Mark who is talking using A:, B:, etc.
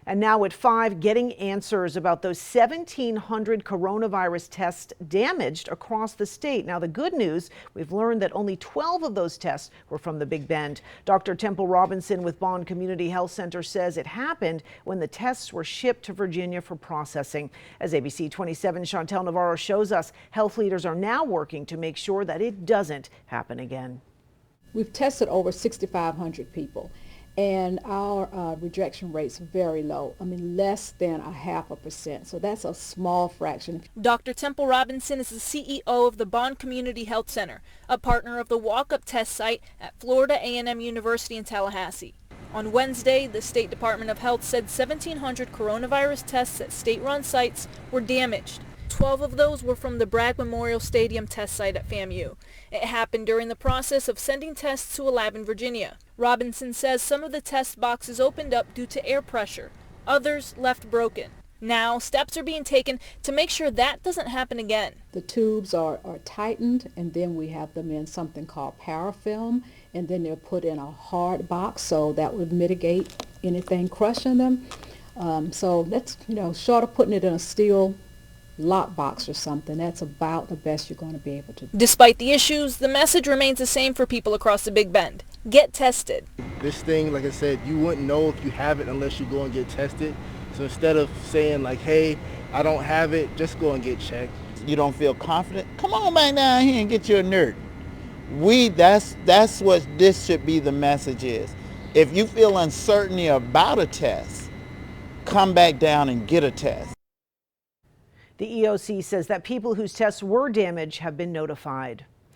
A: And now at 5, getting answers about those 1,700 coronavirus tests damaged across the state. Now, the good news, we've learned that only 12 of those tests were from the Big Bend. Dr. Temple Robinson with Bond Community Health Center says it happened when the tests were shipped to Virginia for processing. As ABC 27 Chantel Navarro shows us, health leaders are now working to make sure that it doesn't happen again.
B: We've tested over 6,500 people, and our rejection rate's very low. I mean, less than 0.5%. So that's a small fraction.
C: Dr. Temple Robinson is the CEO of the Bond Community Health Center, a partner of the walk-up test site at Florida A&M University in Tallahassee. On Wednesday, the State Department of Health said 1,700 coronavirus tests at state-run sites were damaged. 12 of those were from the Bragg Memorial Stadium test site at FAMU. It happened during the process of sending tests to a lab in Virginia. Robinson says some of the test boxes opened up due to air pressure. Others left broken. Now, steps are being taken to make sure that doesn't happen again.
B: The tubes are tightened, and then we have them in something called parafilm, and then they're put in a hard box, so that would mitigate anything crushing them. So that's, short of putting it in a steel lockbox or something, that's about the best you're going to be able to do.
C: Despite the issues, the message remains the same for people across the Big Bend. Get tested.
D: This thing, like I said, you wouldn't know if you have it unless you go and get tested. So instead of saying like, hey, I don't have it, just go and get checked.
E: You don't feel confident? Come on back down here and get your alert. That's what this should be the message is. If you feel uncertainty about a test, come back down and get a test.
A: The EOC says that people whose tests were damaged have been notified.